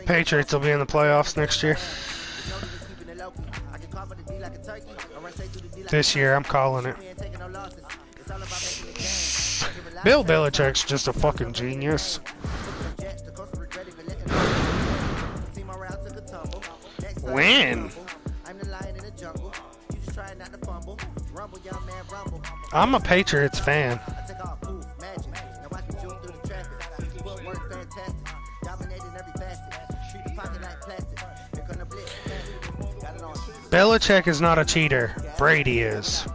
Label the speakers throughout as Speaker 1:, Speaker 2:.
Speaker 1: Patriots will be in the playoffs next year. This year, I'm calling it. Bill Belichick's just a fucking genius. When? I'm a Patriots fan. Belichick is not a cheater. Brady is.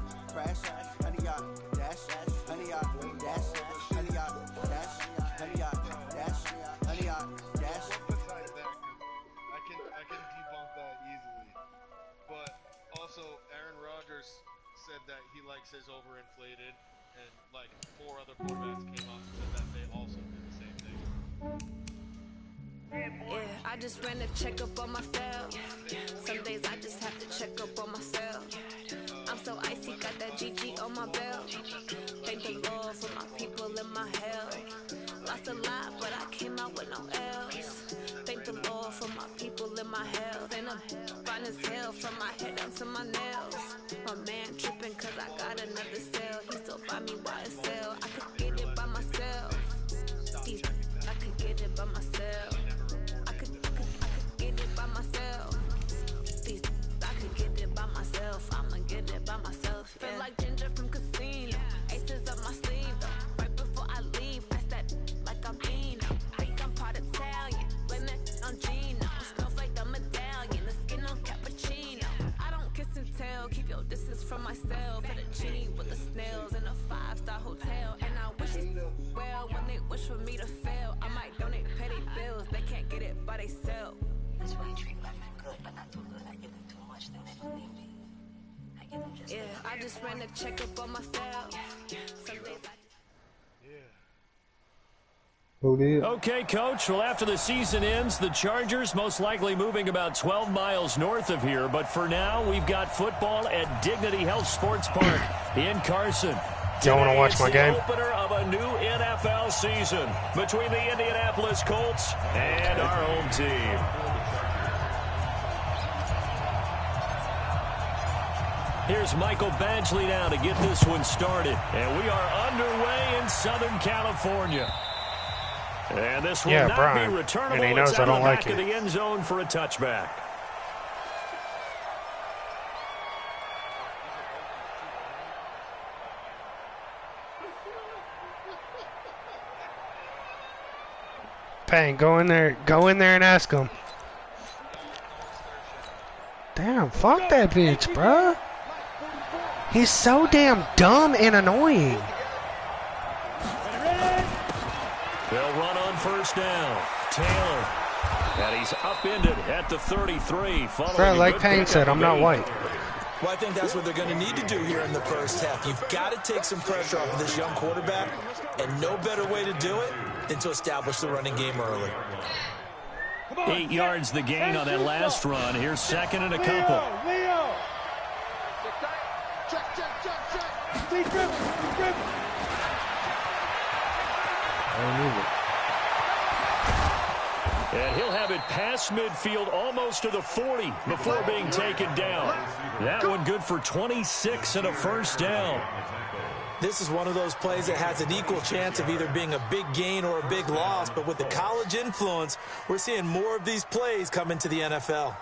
Speaker 2: Is overinflated, and like 4 other quarterbacks came up and said that they also did the same thing.
Speaker 3: Yeah, I just ran a checkup on myself. Some days I just have to check up on myself. I'm so icy, got that GG on my belt. Thank the Lord for my people and my health. Lost a lot, but I came out with no else. Thank the Lord for my people and my health. And I'm fine as hell from my head down to my nails. My man tripping cause I got another cell. He still buy me YSL. I could get it by myself. I could get it by myself. I could get it by myself. I could get it by myself. I'ma get it by myself. Yeah. Feel like Ginger from Casino. Aces up my sleeve though. Right before I leave, pass that like I'm Dino. Think I'm part Italian. Blame that on Gino. Smells like the medallion. The skin on cappuccino. I don't kiss and tell. Keep your distance from myself. Fettuccine with the snails in a 5-star hotel. And I wish it well when they wish for me to fail. I might donate petty bills. They can't get it by themselves.
Speaker 4: That's why I treat women good, but not too good. I give them too much, then they don't need me. I give them just
Speaker 3: I just ran a checkup on myself. Some days
Speaker 5: Okay, Coach. Well, after the season ends, the Chargers most likely moving about 12 miles north of here. But for now, we've got football at Dignity Health Sports Park in Carson.
Speaker 1: Y'all want to watch my game?
Speaker 5: Opener of a new NFL season between the Indianapolis Colts and our home team. Here's Michael Badgley now to get this one started. And we are underway in Southern California. And this will not
Speaker 1: Brian.
Speaker 5: be returnable.
Speaker 1: And he knows
Speaker 5: it's
Speaker 1: I
Speaker 5: out
Speaker 1: don't
Speaker 5: of the
Speaker 1: like
Speaker 5: back
Speaker 1: it.
Speaker 5: of the end zone for a touchback.
Speaker 1: Payne, go in there and ask him. Damn, fuck that bitch, bruh. He's so damn dumb and annoying.
Speaker 5: They'll run on first down. Taylor. And he's upended at the 33.
Speaker 1: Bro, like Payne said, I'm not white.
Speaker 6: Well, I think that's what they're going to need to do here in the first half. You've got to take some pressure off of this young quarterback, and no better way to do it than to establish the running game early.
Speaker 5: 8 yards the gain on that last run. Here's second and a couple.
Speaker 7: Leo. Check. Deep dribble.
Speaker 5: And he'll have it past midfield almost to the 40 before being taken down. That one good for 26 and a first down.
Speaker 6: This is one of those plays that has an equal chance of either being a big gain or a big loss, but with the college influence, we're seeing more of these plays come into the NFL.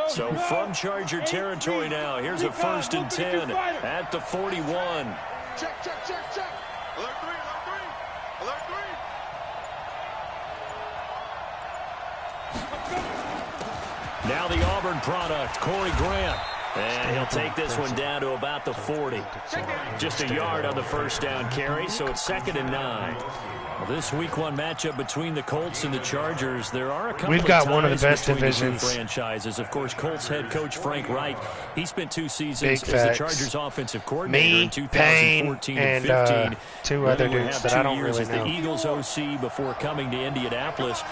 Speaker 5: So from Charger territory now, here's a 1st and 10 at the 41.
Speaker 7: Check. Alert 3.
Speaker 5: Now the Auburn product, Corey Grant. And he'll take this one down to about the 40. Just a yard on the first down carry, so it's 2nd and 9. Well, this week 1 matchup between the Colts and the Chargers, there are a couple
Speaker 1: We've got
Speaker 5: of
Speaker 1: one of the best
Speaker 5: between
Speaker 1: divisions.
Speaker 5: The two franchises. Of course, Colts head coach Frank Reich, he spent 2 seasons as the Chargers offensive coordinator in 2014 and 15.
Speaker 1: 2 other
Speaker 5: Then would
Speaker 1: dudes
Speaker 5: have
Speaker 1: that
Speaker 5: 2
Speaker 1: I don't
Speaker 5: years
Speaker 1: really
Speaker 5: as the
Speaker 1: know.
Speaker 5: Eagles OC before coming to Indianapolis.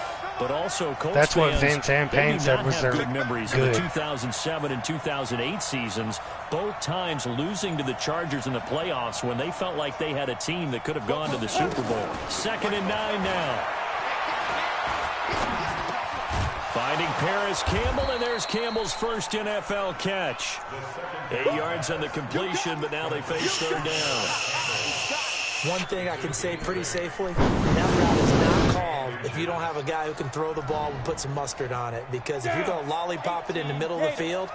Speaker 5: But also, Colts
Speaker 1: That's what
Speaker 5: fans,
Speaker 1: Vince and
Speaker 5: they
Speaker 1: Payne
Speaker 5: do
Speaker 1: said
Speaker 5: not
Speaker 1: was
Speaker 5: have
Speaker 1: their
Speaker 5: good memories
Speaker 1: good.
Speaker 5: of the 2007 and 2008 seasons, both times losing to the Chargers in the playoffs when they felt like they had a team that could have gone to the Super Bowl. 2nd and 9 now. Finding Paris Campbell, and there's Campbell's first NFL catch. 8 yards on the completion, but now they face 3rd down.
Speaker 6: One thing I can say pretty safely, that route is not called if you don't have a guy who can throw the ball and put some mustard on it. Because if you're going to lollipop it in the middle of the field,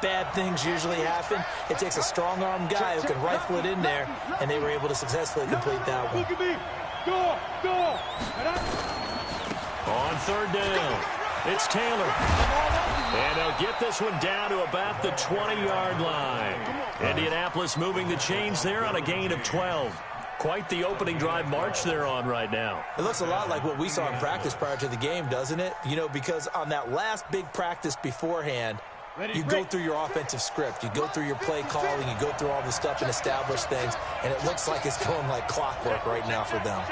Speaker 6: bad things usually happen. It takes a strong-arm guy who can rifle it in there, and they were able to successfully complete that one.
Speaker 5: On 3rd down, it's Taylor. And they'll get this one down to about the 20-yard line. Indianapolis moving the chains there on a gain of 12. Quite the opening drive march they're on right now.
Speaker 6: It looks a lot like what we saw in practice prior to the game, doesn't it? You know, because on that last big practice beforehand, you go through your offensive script. You go through your play calling. You go through all the stuff and establish things. And it looks like it's going like clockwork right now for them.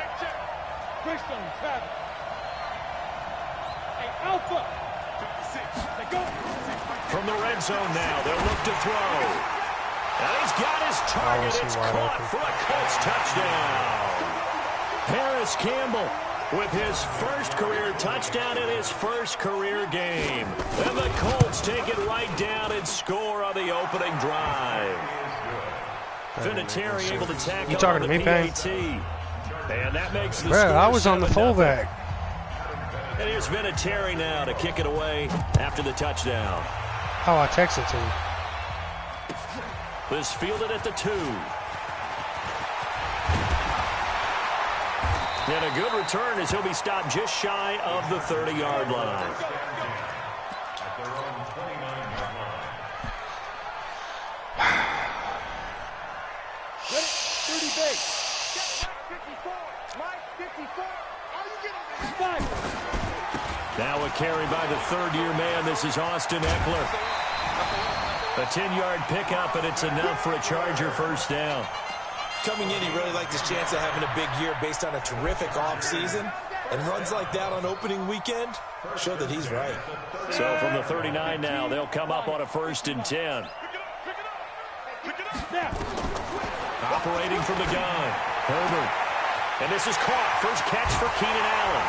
Speaker 5: From the red zone now, they'll look to throw. And he's got his target. It's caught for a Colts touchdown. Paris Campbell with his first career touchdown in his first career game. And the Colts take it right down and score on the opening drive. Vinatieri able to tack
Speaker 1: You
Speaker 5: on
Speaker 1: talking
Speaker 5: the
Speaker 1: to me, Payne?
Speaker 5: PAT. And that makes the
Speaker 1: Bro,
Speaker 5: score
Speaker 1: I was on the
Speaker 5: 7-0.
Speaker 1: fullback.
Speaker 5: And here's Vinatieri now to kick it away after the touchdown.
Speaker 1: Oh, I texted to you.
Speaker 5: This fielded at the 2. And a good return as he'll be stopped just shy of the 30-yard line. Now a carry by the third-year man. This is Austin Eckler. A 10-yard pickup, and it's enough for a Charger first down.
Speaker 6: Coming in, he really liked his chance of having a big year based on a terrific offseason. And runs like that on opening weekend show that he's right.
Speaker 5: So from the 39 now, they'll come up on a 1st and 10. Operating from the gun, Herbert. And this is caught. First catch for Keenan Allen.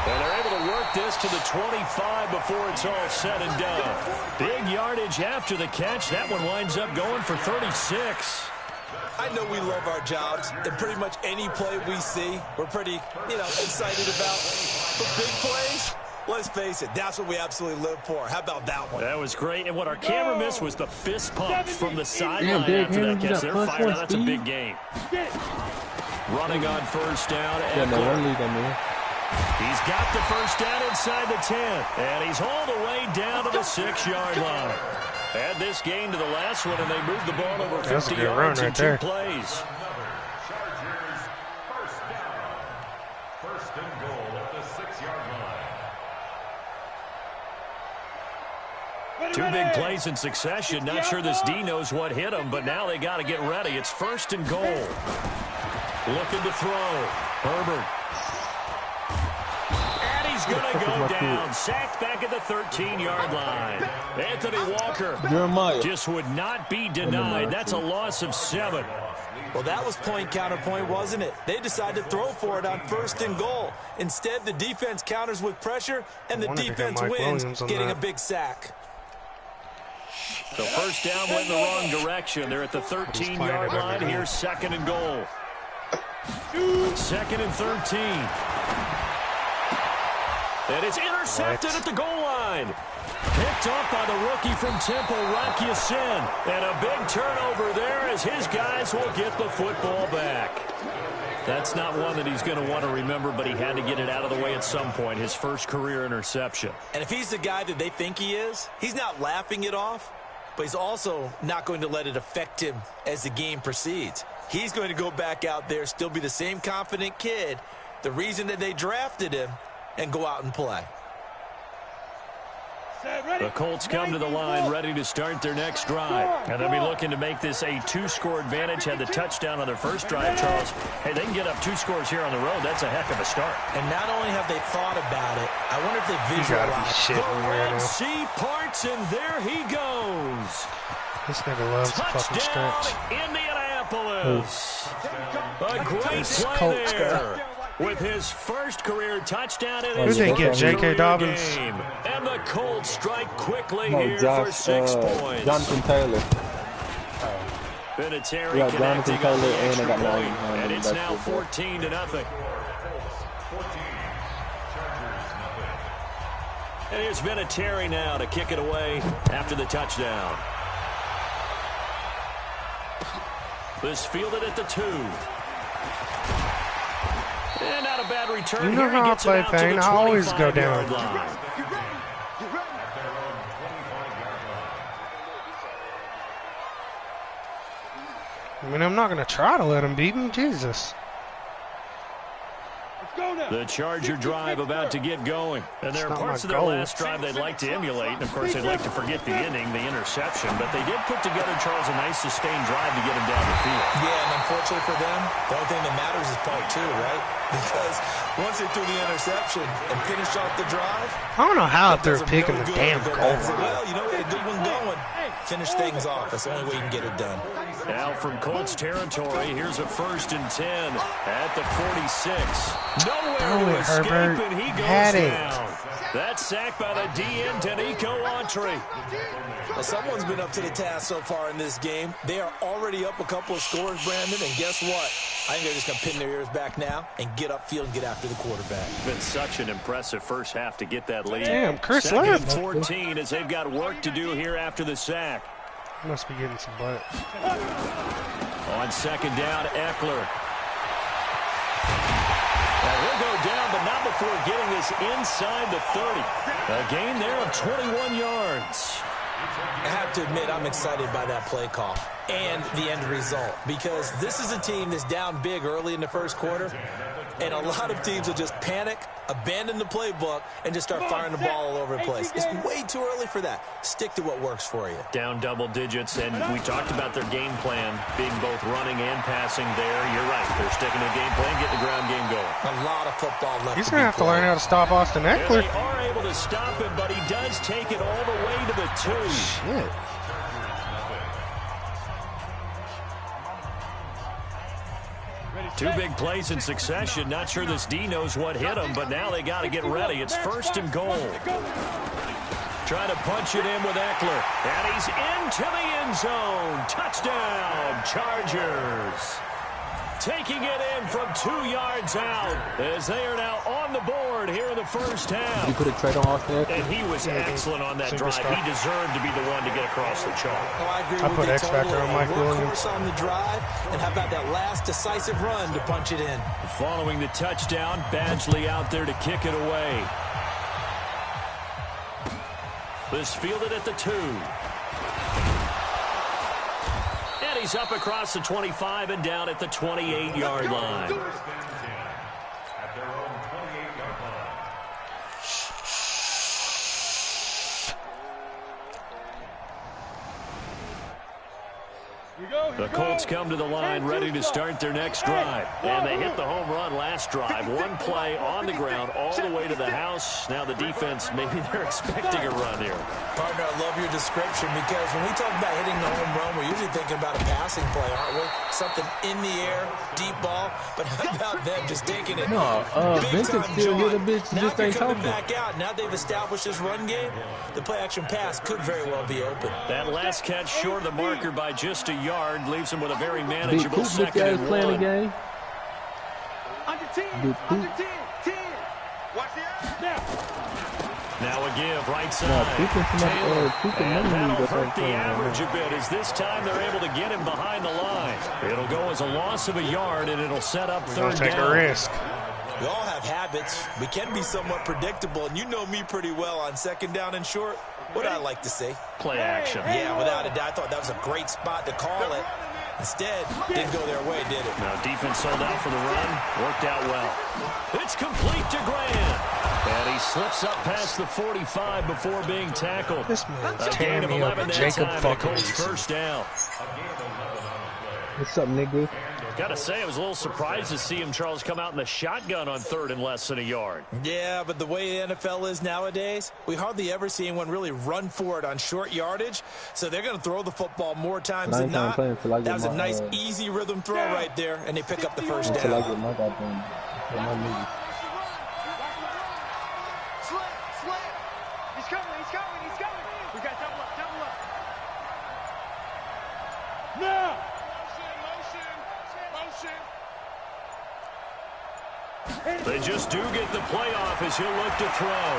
Speaker 5: And they're able to work this to the 25 before it's all said and done. Big yardage after the catch. That one winds up going for 36.
Speaker 6: I know we love our jobs, and pretty much any play we see, we're pretty, excited about. But big plays, let's face it, that's what we absolutely live for. How about that one?
Speaker 5: That was great. And what our camera missed was the fist pump from the sideline
Speaker 8: Damn,
Speaker 5: after that
Speaker 8: Derrick
Speaker 5: catch.
Speaker 8: Henry,
Speaker 5: They're
Speaker 8: that
Speaker 5: fired.
Speaker 8: +1
Speaker 5: That's a
Speaker 8: speed.
Speaker 5: big game. Running on 1st down.
Speaker 8: Yeah, no
Speaker 5: Eckler.
Speaker 8: one lead, I mean.
Speaker 5: He's got the first down inside the 10. And he's all the way down to the 6-yard line. Add this game to the last one, and they moved the ball over 50 yards in 2 plays.
Speaker 9: Chargers first down. 1st and goal at the 6-yard line.
Speaker 5: 2 big plays in succession. Not sure this D knows what hit him, but now they got to get ready. It's 1st and goal. Looking to throw. Herbert. And he's going to go down. Sacked back at the 13-yard line. Anthony Walker
Speaker 8: Jeremiah.
Speaker 5: just would not be denied. That's a loss of 7.
Speaker 6: Well, that was point counterpoint, wasn't it? They decided to throw for it on 1st and goal. Instead, the defense counters with pressure, and the defense wins, getting a big sack.
Speaker 5: So 1st down went in the wrong direction. They're at the 13-yard line. Here's 2nd and goal. 2nd and 13. And it's intercepted at the goal line. Picked up by the rookie from Temple, Rocky Sin. And a big turnover there as his guys will get the football back. That's not one that he's going to want to remember, but he had to get it out of the way at some point. His first career interception.
Speaker 6: And if he's the guy that they think he is, he's not laughing it off, but he's also not going to let it affect him as the game proceeds. He's going to go back out there, still be the same confident kid, the reason that they drafted him, and go out and play.
Speaker 5: The Colts come to the line ready to start their next drive. And they'll be looking to make this a 2-score advantage. Had the touchdown on their first drive, Charles. Hey, they can get up 2 scores here on the road. That's a heck of a start.
Speaker 6: And not only have they thought about it, I wonder if they visualized.
Speaker 5: The Red Sea parts, and there he goes.
Speaker 1: This nigga loves the fucking stretch.
Speaker 5: Indianapolis. A great play there. With his first career touchdown in his
Speaker 1: J.K. Dobbins?
Speaker 5: Game. And the Colts strike quickly here for 6 points.
Speaker 8: Jonathan Taylor.
Speaker 5: Vinatieri
Speaker 8: We got Jonathan
Speaker 5: connecting on the
Speaker 8: Taylor and
Speaker 5: extra
Speaker 8: I got
Speaker 5: point,
Speaker 8: Madden.
Speaker 5: and it's now 14-0. And here's Vinatieri now to kick it away after the touchdown. This fielded at the 2. And not a bad return.
Speaker 1: You know how I play, Payne. I always go down. I mean, I'm not going to try to let him beat me. Jesus.
Speaker 5: The Charger drive about to get going. And there are parts of their last drive they'd like to emulate. And, of course, they'd like to forget the inning, the interception. But they did put together, Charles, a nice sustained drive to get him down the field.
Speaker 6: Yeah, and unfortunately for them, the only thing that matters is part 2, right? Because once they threw the interception and finished off the drive,
Speaker 1: I don't know how they're picking the damn goal.
Speaker 6: Well, you know, we had a good one going. Finish things off. That's the only way you can get it done.
Speaker 5: Now from Colts territory, here's a 1st and 10 at the 46. Nowhere to escape, and he goes down. That's sacked by the DN, Danico Autry.
Speaker 6: Well, someone's been up to the task so far in this game. They are already up a couple of scores, Brandon, and guess what? I think they're just going to pin their ears back now and get upfield and get after the quarterback.
Speaker 5: Been such an impressive first half to get that lead.
Speaker 1: Damn, Chris
Speaker 5: Second
Speaker 1: left.
Speaker 5: and 14 as they've got work to do here after the sack.
Speaker 1: Must be getting some butt.
Speaker 5: On 2nd down, Eckler. Now he'll go down, but not before getting this inside the 30. A gain there of 21 yards.
Speaker 6: I have to admit, I'm excited by that play call and the end result, because this is a team that's down big early in the first quarter, and a lot of teams will just panic, abandon the playbook, and just start firing the ball all over the place. It's way too early for that. Stick to what works for you.
Speaker 5: Down double digits, and we talked about their game plan being both running and passing there. You're right. They're sticking to the game plan, getting the ground game going.
Speaker 6: A lot of football left.
Speaker 1: He's going to have to learn how to stop Austin Eckler.
Speaker 5: They are able to stop him, but he does take it all the way to the 2.
Speaker 1: Shit.
Speaker 5: Two big plays in succession. Not sure this D knows what hit him, but now they got to get ready. It's 1st and goal. Trying to punch it in with Eckler. And he's into the end zone. Touchdown, Chargers. Taking it in from 2 yards out as they are now on the board here in the first half.
Speaker 8: You put a trade on Austin Eckler?
Speaker 5: And he was excellent on that drive. He deserved to be the one to get across the chalk.
Speaker 6: Oh, I agree
Speaker 1: I put X Factor on Mike Williams.
Speaker 6: On the drive, and how about that last decisive run to punch it in?
Speaker 5: Following the touchdown, Badgley out there to kick it away. This fielded at the 2. And he's up across the 25 and down at the 28-yard line.
Speaker 9: At their own 28-yard line.
Speaker 5: The Colts come to the line ready to start their next drive. And they hit the home run last drive. One play on the ground all the way to the house. Now the defense, maybe they're expecting a run here.
Speaker 6: Partner, I love your description, because when we talk about hitting the home run, we're usually thinking about a passing play, aren't we? Something in the air, deep ball. But how about them just taking it?
Speaker 8: No, Vincent still hit a bitch, just ain't talking.
Speaker 6: Back out. Now they've established this run game. The play-action pass could very well be open.
Speaker 5: That last catch short of the marker by just a yard leaves him with a very manageable
Speaker 8: Big
Speaker 5: second and
Speaker 8: playing the
Speaker 5: 1.
Speaker 8: game.
Speaker 7: Under 10.
Speaker 8: Big
Speaker 7: Under 10. 10. Watch the action.
Speaker 5: Now a give right side.
Speaker 8: No, Taylor.
Speaker 5: And that'll hurt the average a bit, as this time they're able to get him behind the line. It'll go as a loss of a yard, and it'll set up third
Speaker 1: Take
Speaker 5: down.
Speaker 1: a risk.
Speaker 6: We all have habits. We can be somewhat predictable, and you know me pretty well on 2nd down and short. What I like to say?
Speaker 5: Play action.
Speaker 6: Yeah, without a doubt. I thought that was a great spot to call it. Instead, didn't go their way, did it?
Speaker 5: Now defense sold out for the run. Worked out well. It's complete to Grant. And he slips up past the 45 before being tackled.
Speaker 1: This man's
Speaker 5: A gain
Speaker 1: tearing
Speaker 5: of
Speaker 1: me up
Speaker 5: 11
Speaker 1: with
Speaker 5: that
Speaker 1: Jacob
Speaker 5: time, and
Speaker 1: fucking
Speaker 5: Colts
Speaker 1: Eason.
Speaker 5: first down.
Speaker 8: What's up, nigga?
Speaker 5: Gotta say, I was a little surprised to see him, Charles, come out in the shotgun on 3rd and less than a yard.
Speaker 6: Yeah, but the way the NFL is nowadays, we hardly ever see anyone really run for it on short yardage. So they're going to throw the football more times than not. That was a nice, easy rhythm throw right there, and they pick up the first down.
Speaker 7: Slant, slant. He's coming, he's coming, he's coming. We got double up, double up. Now.
Speaker 5: They just do get the playoff as he'll look to throw.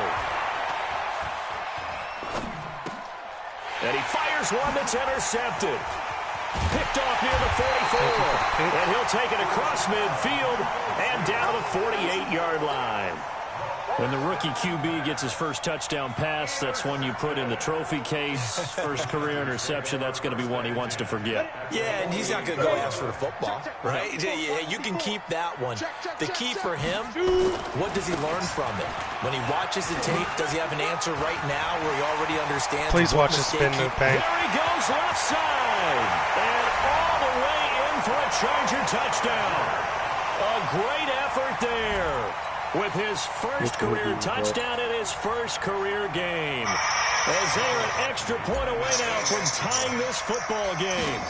Speaker 5: And he fires one that's intercepted. Picked off near the 44. And he'll take it across midfield and down to the 48-yard line. When the rookie QB gets his first touchdown pass, that's one you put in the trophy case. First career interception, that's going to be one he wants to forget.
Speaker 6: Yeah, and he's not going to go ask for the football, right? Yeah, you can keep that one. The key for him, what does he learn from it? When he watches the tape, does he have an answer right now where he already understands?
Speaker 1: Please watch the spin move, bang.
Speaker 5: There he goes, left side. And all the way in for a Charger touchdown. A great effort there. With his first career touchdown in his first career game. As they're an extra point away now from tying this football game.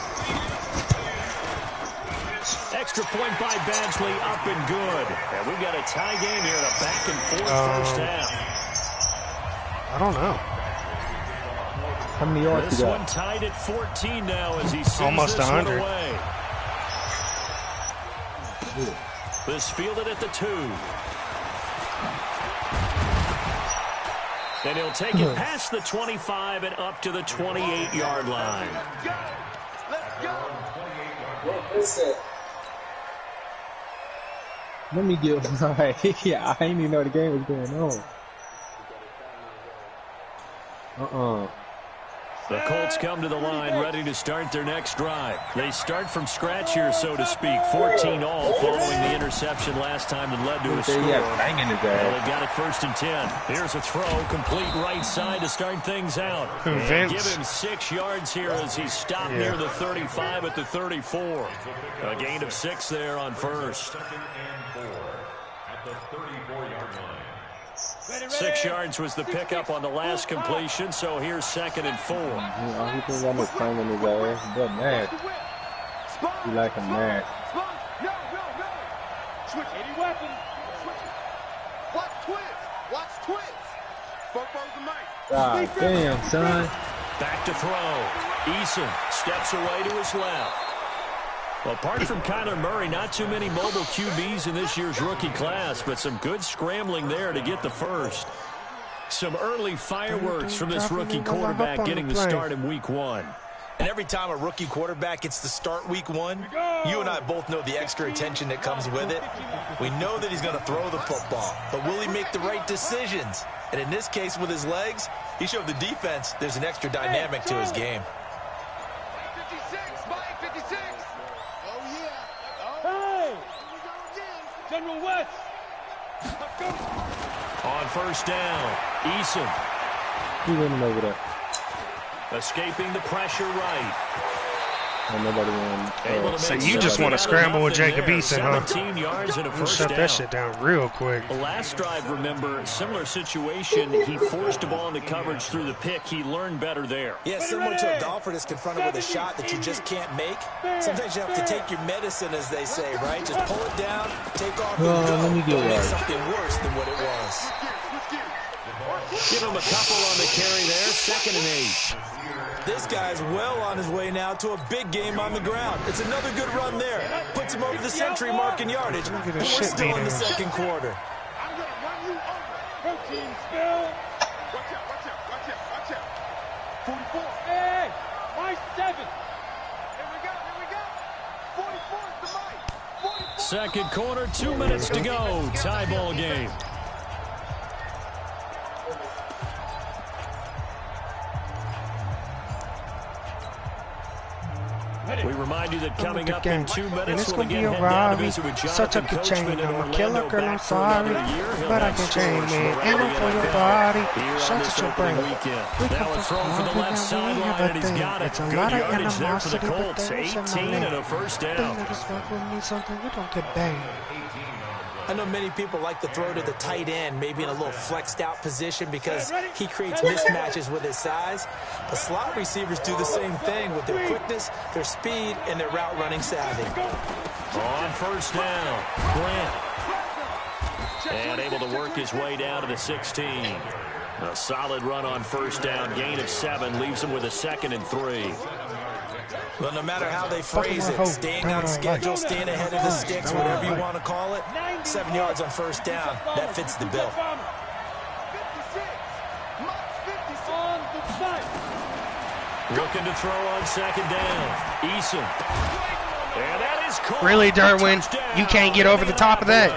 Speaker 5: Extra point by Badgley, up and good. And we've got a tie game here in a back and forth first half.
Speaker 1: I don't know.
Speaker 8: How many yards
Speaker 5: This
Speaker 8: you got?
Speaker 5: one tied at 14 now as he sends
Speaker 1: Almost
Speaker 5: this
Speaker 1: 100.
Speaker 5: one away. This fielded at the 2. And he'll take it past the 25 and up to the 28-yard line.
Speaker 8: Let me get right. Yeah, I didn't even know the game was going on.
Speaker 5: The Colts come to the line ready to start their next drive. They start from scratch here, so to speak. 14 all following the interception last time that led to a score. Well, they've got it 1st and 10. Here's a throw, complete right side to start things out. And give him 6 yards here as he's stopped near the 35 at the 34. A gain of 6 there on first. 6 yards was the pickup on the last completion, so here's 2nd and 4.
Speaker 8: He thinks I'm just claiming his ass, but mad. He like him mad.
Speaker 7: Switch any weapon. Watch twins. Watch twins. Both the mic.
Speaker 8: God damn, son.
Speaker 5: Back to throw. Eason steps away to his left. Well, apart from Kyler Murray, not too many mobile QBs in this year's rookie class, but some good scrambling there to get the first. Some early fireworks from this rookie quarterback getting the start in week 1.
Speaker 6: And every time a rookie quarterback gets to start week 1, you and I both know the extra attention that comes with it. We know that he's going to throw the football, but will he make the right decisions? And in this case, with his legs, he showed the defense there's an extra dynamic to his game.
Speaker 7: 56, Mike, 56. Oh, yeah. Hey! General West.
Speaker 5: On first down, Eason
Speaker 8: He winning over there.
Speaker 5: escaping the pressure right.
Speaker 8: And nobody won.
Speaker 1: So you just want to scramble with Jacob Eason, huh?
Speaker 5: 17 yards and a first
Speaker 1: Shut
Speaker 5: down.
Speaker 1: that shit down real quick.
Speaker 5: Last drive, remember, similar situation. He forced a ball into coverage through the pick. He learned better there.
Speaker 6: Yeah, similar to a golfer that's confronted with a shot that you just can't make. Sometimes you have to take your medicine, as they say, right? Just pull it down, take off, and go.
Speaker 8: Let me get
Speaker 6: Don't make
Speaker 8: right.
Speaker 6: something worse than what it was.
Speaker 5: Give him a couple on the carry there. 2nd and 8.
Speaker 6: This guy's well on his way now to a big game on the ground. It's another good run there. Puts him over the century mark in yardage. But we're still in the second quarter.
Speaker 7: I'm going to run you over. Protein spill. Watch out, watch out, watch out, watch out. 44. Hey, my 7. Here we go, here we go. 44 is the mic. 44.
Speaker 5: Second quarter, 2 minutes to go. Tie ball game. We remind you that coming up in 2
Speaker 1: And
Speaker 5: minutes,
Speaker 1: it's
Speaker 5: we'll
Speaker 1: gonna be
Speaker 5: again
Speaker 1: a
Speaker 5: head down to
Speaker 1: robbery.
Speaker 5: visit with
Speaker 1: Such a
Speaker 5: Jonathan
Speaker 1: good
Speaker 5: Coachman
Speaker 1: chain.
Speaker 5: in
Speaker 1: I'm a
Speaker 5: Orlando
Speaker 1: killer, girl, I'm
Speaker 5: back for another
Speaker 1: sorry.
Speaker 5: year. He'll
Speaker 1: But I
Speaker 5: have
Speaker 1: can chain,
Speaker 5: scores
Speaker 1: man.
Speaker 5: from
Speaker 1: And
Speaker 5: around
Speaker 1: I'm for
Speaker 5: the
Speaker 1: your
Speaker 5: NFL
Speaker 1: body.
Speaker 5: here
Speaker 1: Shut
Speaker 5: on
Speaker 1: it
Speaker 5: this
Speaker 1: your
Speaker 5: opening
Speaker 1: brain.
Speaker 5: weekend.
Speaker 1: We
Speaker 5: Now
Speaker 1: come
Speaker 5: a
Speaker 1: for
Speaker 5: throw for the
Speaker 1: we
Speaker 5: left
Speaker 1: have
Speaker 5: sideline, and he's
Speaker 1: everything.
Speaker 5: got it.
Speaker 1: It's a
Speaker 5: Good
Speaker 1: lot of
Speaker 5: yardage there for the
Speaker 1: animosity, but
Speaker 5: Colts.
Speaker 1: there's a
Speaker 5: 18
Speaker 1: name.
Speaker 5: and a first
Speaker 1: They
Speaker 5: down.
Speaker 1: niggas fuck with me something. We don't get banged.
Speaker 6: I know many people like to throw to the tight end, maybe in a little flexed out position because he creates mismatches with his size. But slot receivers do the same thing with their quickness, their speed, and their route running savvy.
Speaker 5: On first down, Grant. And able to work his way down to the 16. A solid run on first down, gain of 7, leaves him with a 2nd and 3.
Speaker 6: Well, no matter how they phrase it, staying on schedule, staying ahead of the sticks, whatever you want to call it, 7 yards on first down, that fits the bill.
Speaker 5: Looking to throw on second down. Eason. And that is caught.
Speaker 1: Really, Derwin? You can't get over the top of that.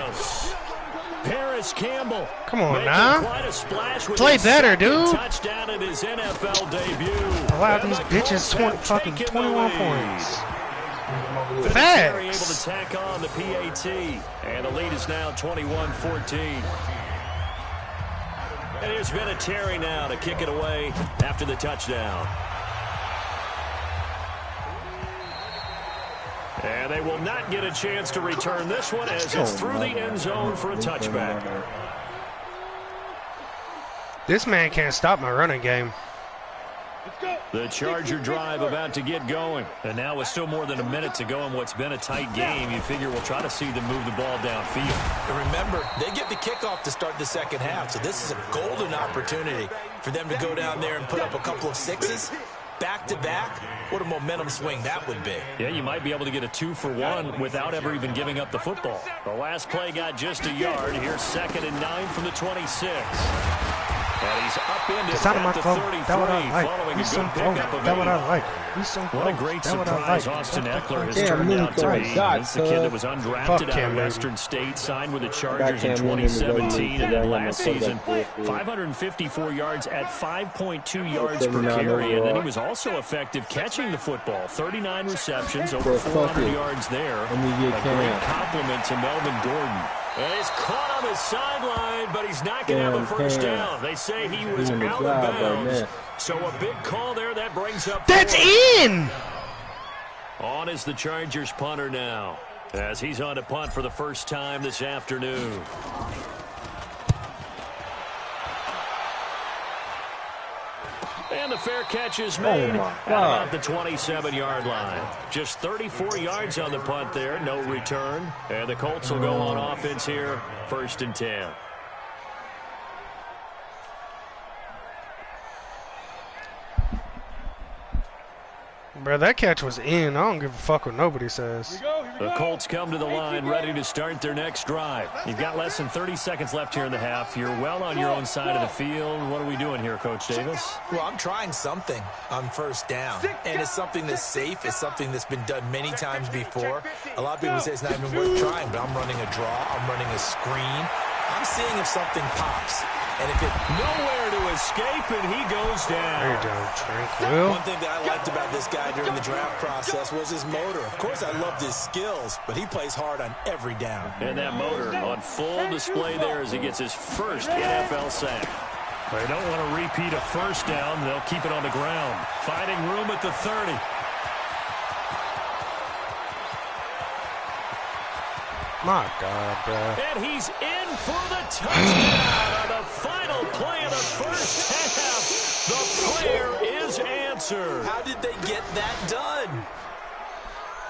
Speaker 5: Paris Campbell.
Speaker 1: Come on
Speaker 5: making
Speaker 1: now.
Speaker 5: quite a splash with
Speaker 1: Play
Speaker 5: his
Speaker 1: better,
Speaker 5: second
Speaker 1: dude.
Speaker 5: touchdown in his NFL debut.
Speaker 1: Allow
Speaker 5: And
Speaker 1: these
Speaker 5: the
Speaker 1: bitches
Speaker 5: Colts have
Speaker 1: 21
Speaker 5: taken the lead.
Speaker 1: points.
Speaker 5: Vinatieri able to
Speaker 1: Facts.
Speaker 5: tack on the PAT. And the lead is now 21-14. And here's Vinatieri now to kick it away after the touchdown. And they will not get a chance to return this one as it's through the end zone for a touchback.
Speaker 1: This man can't stop my running game.
Speaker 5: The Charger drive about to get going. And now with still more than a minute to go in what's been a tight game, you figure we'll try to see them move the ball downfield.
Speaker 6: And remember, they get the kickoff to start the second half, so this is a golden opportunity for them to go down there and put up a couple of sixes. Back-to-back, what a momentum swing that would be.
Speaker 5: Yeah, you might be able to get a 2-for-1 without ever even giving up the football. The last play got just a yard. Here's 2nd and 9 from the 26. And he's up into
Speaker 1: It's not my
Speaker 5: at the
Speaker 1: fault.
Speaker 5: 33
Speaker 1: That's what I like.
Speaker 5: following
Speaker 1: He's
Speaker 5: a
Speaker 1: so
Speaker 5: good
Speaker 1: broke.
Speaker 5: pickup of
Speaker 1: That's what
Speaker 5: 8.
Speaker 1: I like. He's so
Speaker 5: What
Speaker 1: broke.
Speaker 5: a great
Speaker 1: That's what I
Speaker 5: surprise
Speaker 1: like.
Speaker 5: Austin Eckler has
Speaker 8: Yeah,
Speaker 5: turned out to
Speaker 8: Mooney
Speaker 5: be.
Speaker 8: shot,
Speaker 5: It's the kid that was
Speaker 1: Fuck
Speaker 5: undrafted out
Speaker 1: him,
Speaker 5: of
Speaker 1: baby.
Speaker 5: Western State, signed with the Chargers in
Speaker 8: Cam Mooney in the
Speaker 5: 2017, and then last season,
Speaker 8: Yeah.
Speaker 5: 554 yards at 5.2 yards per carry, and then he was also effective catching the football. 39 receptions, over 400 yards there. A great compliment to Melvin Gordon. And he's caught on the sideline, but he's not going to have a first down. They say he was out of bounds. So a big call there. That brings up...
Speaker 1: That's in!
Speaker 5: On is the Chargers punter now, as he's on to punt for the first time this afternoon. And the fair catch is made at about the 27-yard line. Just 34 yards on the punt there, no return. And the Colts will go on offense here, 1st and 10.
Speaker 1: Bro, that catch was in. I don't give a fuck what nobody says.
Speaker 5: The Colts come to the line ready to start their next drive. You've got less than 30 seconds left here in the half. You're well on your own side of the field. What are we doing here, Coach Davis?
Speaker 6: Well, I'm trying something on first down, and it's something that's safe. It's something that's been done many times before. A lot of people say it's not even worth trying, but I'm running a draw. I'm running a screen. I'm seeing if something pops. And if it...
Speaker 5: Nowhere to escape, and he goes down.
Speaker 1: There you go, Tranquil.
Speaker 6: One thing that I liked about this guy during the draft process was his motor. Of course, I loved his skills, but he plays hard on every down.
Speaker 5: And that motor on full display there as he gets his first NFL sack. They don't want to repeat a first down. They'll keep it on the ground. Finding room at the 30.
Speaker 1: My God, bro.
Speaker 5: And he's in for the touchdown on the final play of the first half. The prayer is answered.
Speaker 6: How did they get that done?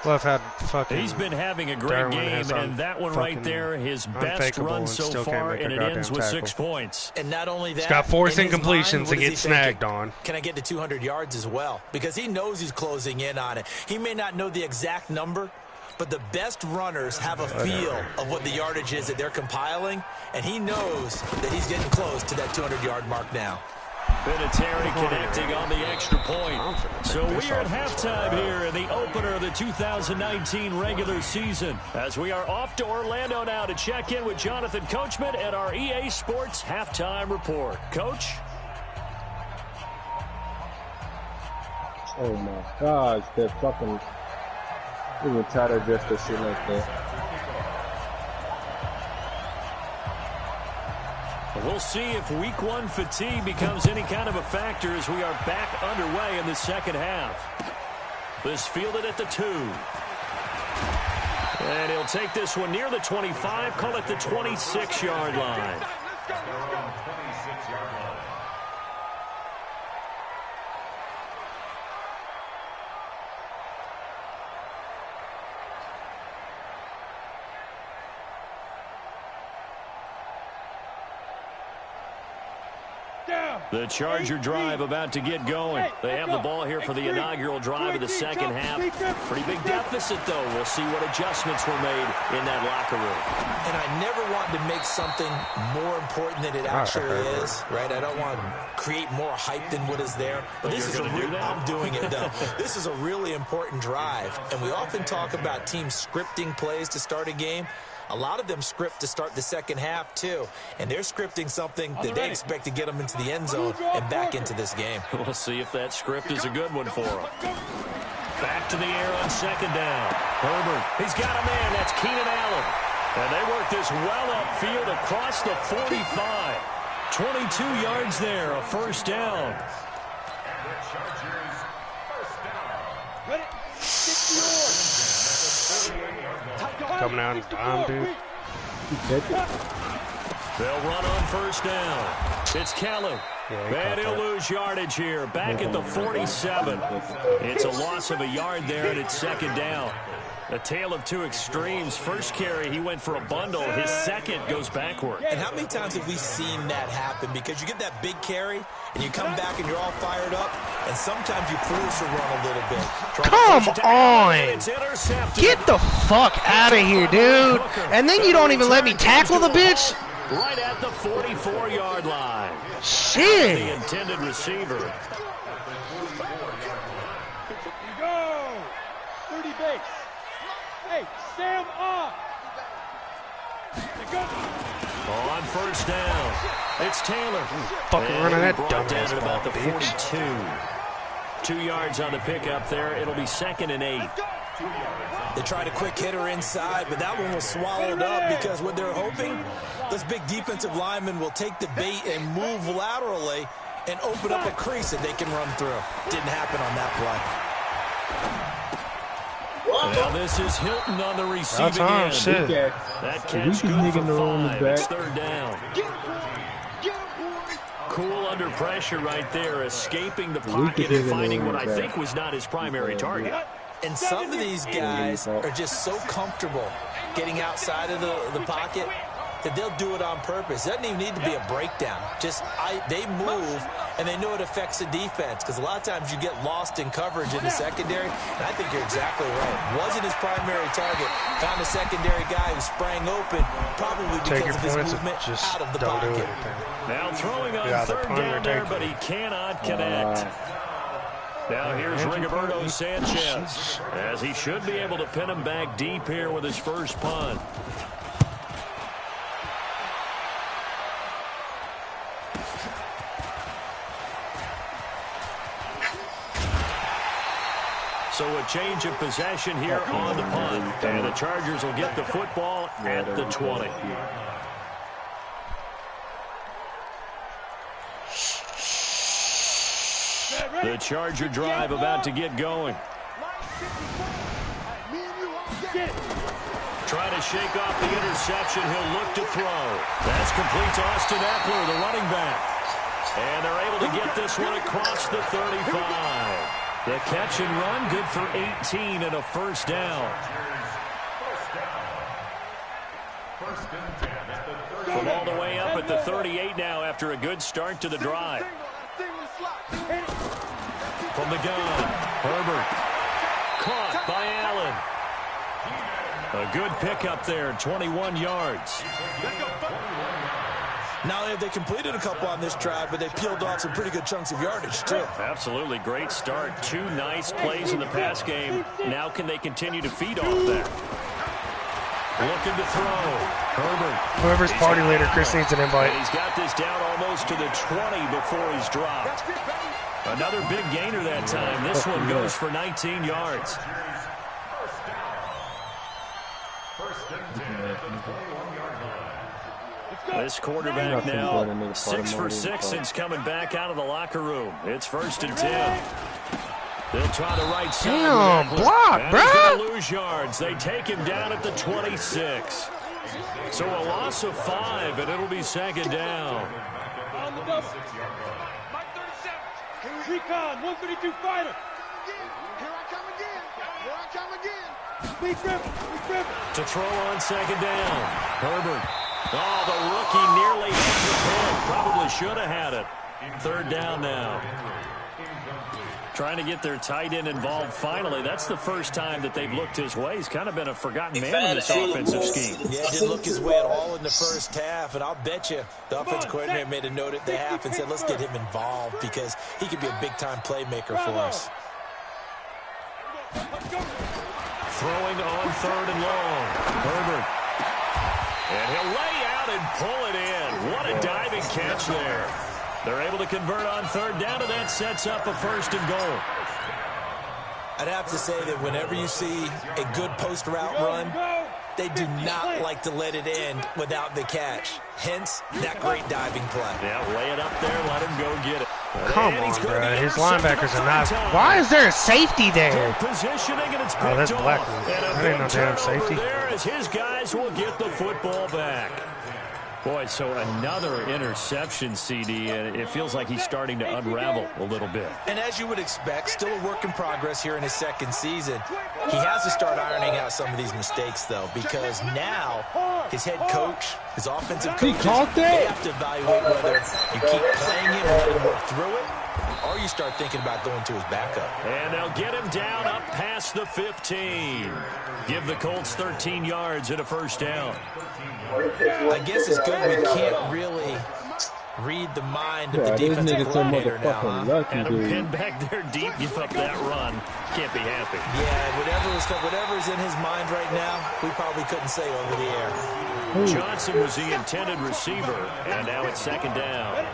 Speaker 1: Love had fucking...
Speaker 5: He's been having a great
Speaker 1: Darwin
Speaker 5: game,
Speaker 1: has
Speaker 5: and that one right there, his best run so far, and it ends with 6 points.
Speaker 6: And not only that,
Speaker 1: He's got 4
Speaker 6: in his
Speaker 1: incompletions
Speaker 6: mind, what
Speaker 1: and
Speaker 6: is he
Speaker 1: gets snagged
Speaker 6: thinking?
Speaker 1: on.
Speaker 6: Can I get to 200 yards as well? Because he knows he's closing in on it. He may not know the exact number, but the best runners have a feel of what the yardage is that they're compiling, and he knows that he's getting close to that 200-yard mark now.
Speaker 5: Vinatieri connecting on the extra point. So we are at halftime here in the opener of the 2019 regular season, as we are off to Orlando now to check in with Jonathan Coachman at our EA Sports Halftime Report. Coach?
Speaker 8: Oh my gosh, that fucking He was tired of just the shit like that.
Speaker 5: We'll see if week one fatigue becomes any kind of a factor as we are back underway in the second half. This fielded at the 2. And he'll take this one near the 25, call it the 26-yard line.
Speaker 9: 26-yard line.
Speaker 5: The Charger drive about to get going. They have the ball here for the inaugural drive of the second half. Pretty big deficit, though. We'll see what adjustments were made in that locker room.
Speaker 6: And I never wanted to make something more important than it actually is, right? I don't want to create more hype than what is there. But this is I'm doing it, though. This is a really important drive. And we often talk about teams scripting plays to start a game. A lot of them script to start the second half, too. And they're scripting something that they expect to get them into the end zone and back into this game.
Speaker 5: We'll see if that script is a good one for them. Back to the air on second down. Herbert, he's got a man. That's Keenan Allen. And they work this well upfield across the 45. 22 yards there, a first down.
Speaker 9: And the Chargers first down.
Speaker 7: Ready? 60
Speaker 1: Coming out in time, dude.
Speaker 5: They'll run on first down. It's Kelly. And he'll lose yardage here. Back at the 47. It's a loss of a yard there, and it's second down. A tale of two extremes. First carry, he went for a bundle. His second goes backward.
Speaker 6: And how many times have we seen that happen? Because you get that big carry, and you come back and you're all fired up, and sometimes you force a run a little bit.
Speaker 1: Come on! Get the fuck out of here, dude! And then you don't even let me tackle the bitch?
Speaker 5: Right at the 44-yard line.
Speaker 1: Shit!
Speaker 5: The intended receiver.
Speaker 7: Go! 30 base. Hey, Sam on.
Speaker 5: On first down, it's Taylor.
Speaker 1: Fucking running that
Speaker 5: brought down
Speaker 1: dumbass
Speaker 5: at about the
Speaker 1: ball,
Speaker 5: 42. 2 yards on the pickup there. It'll be 2nd and 8.
Speaker 6: They tried a quick hitter inside, but that one was swallowed up because what they're hoping, this big defensive lineman will take the bait and move laterally and open up a crease that they can run through. Didn't happen on that play.
Speaker 5: Now this is Hilton on the receiving end.
Speaker 1: Shit.
Speaker 5: That catch good for 5. It's third down. Cool under pressure right there, escaping the pocket and finding what I think was not his primary target.
Speaker 6: And some of these guys are just so comfortable getting outside of the pocket that they'll do it on purpose. It doesn't even need to be a breakdown. Just they move, and they know it affects the defense because a lot of times you get lost in coverage in the secondary, and I think you're exactly right. Wasn't his primary target. Found a secondary guy who sprang open, probably because of his movement out of the pocket.
Speaker 5: Now throwing on third down there, but he cannot connect. Now here's Rigoberto Sanchez, as he should be able to pin him back deep here with his first punt. So a change of possession here on the punt, and the Chargers will get the football at the 20. The Charger drive about to get going. Trying to shake off the interception. He'll look to throw. That's complete to Austin Eckler, the running back. And they're able to get this one across the 35. The catch and run, good for 18 and a first down. From all the way up at the 38 now after a good start to the drive. From the gun, Herbert. Caught by Allen. A good pickup there, 21 yards.
Speaker 6: Not only have they completed a couple on this drive, but they peeled off some pretty good chunks of yardage, too.
Speaker 5: Absolutely. Great start. 2 nice plays in the pass game. Now can they continue to feed off that? Looking to throw. Herbert.
Speaker 1: Whoever's party leader, Chris needs an invite.
Speaker 5: And he's got this down almost to the 20 before he's dropped. Another big gainer that time. This one goes for 19 yards. This quarterback now 6 for 6 since coming back out of the locker room. It's 1st and 10. They'll try the right side.
Speaker 1: Damn, block,
Speaker 5: and
Speaker 1: bro.
Speaker 5: He's going to lose yards. They take him down at the 26. So a loss of 5, and it'll be 2nd down.
Speaker 7: On the double. Mike 37. Recon, 132 fighter. Here I come again. Here I come again. Big dribble.
Speaker 5: To throw on 2nd down. Herbert. Oh, the rookie nearly had the pick. Probably should have had it. 3rd down now. Trying to get their tight end involved finally. That's the first time that they've looked his way. He's kind of been a forgotten man in this offensive scheme.
Speaker 6: Yeah, didn't look his way at all in the first half, and I'll bet you the offensive coordinator made a note at the half and said, let's get him involved because he could be a big-time playmaker for us.
Speaker 5: Throwing on 3rd and long. Herbert. And he'll lay out and pull it in. What a diving catch there. They're able to convert on 3rd down, and that sets up a 1st and goal.
Speaker 6: I'd have to say that whenever you see a good post route run, they do not like to let it end without the catch. Hence, that great diving play.
Speaker 5: Yeah, lay it up there, let him go get it.
Speaker 1: Come on, bro. His linebackers are not. Why is there a safety there?
Speaker 5: Positioning, and it's
Speaker 1: Oh, that's
Speaker 5: picked
Speaker 1: black.
Speaker 5: off. And a
Speaker 1: That ain't no
Speaker 5: big
Speaker 1: damn
Speaker 5: turnover
Speaker 1: safety.
Speaker 5: there as his guys will get the football back. Boy, so another interception, CD, and it feels like he's starting to unravel a little bit.
Speaker 6: And as you would expect, still a work in progress here in his 2nd season. He has to start ironing out some of these mistakes, though, because now his head coach, his offensive coaches, they have to evaluate whether you keep playing him and let him work through it, or you start thinking about going to his backup.
Speaker 5: And they'll get him down up past the 15. Give the Colts 13 yards and a 1st down.
Speaker 6: I guess it's good we can't really read the mind of the defensive coordinator now, huh?
Speaker 5: And a pin back there deep, give up that run. Can't be happy.
Speaker 6: Yeah, whatever's in his mind right now, we probably couldn't say over the air.
Speaker 5: Johnson was the intended receiver, and now it's 2nd down.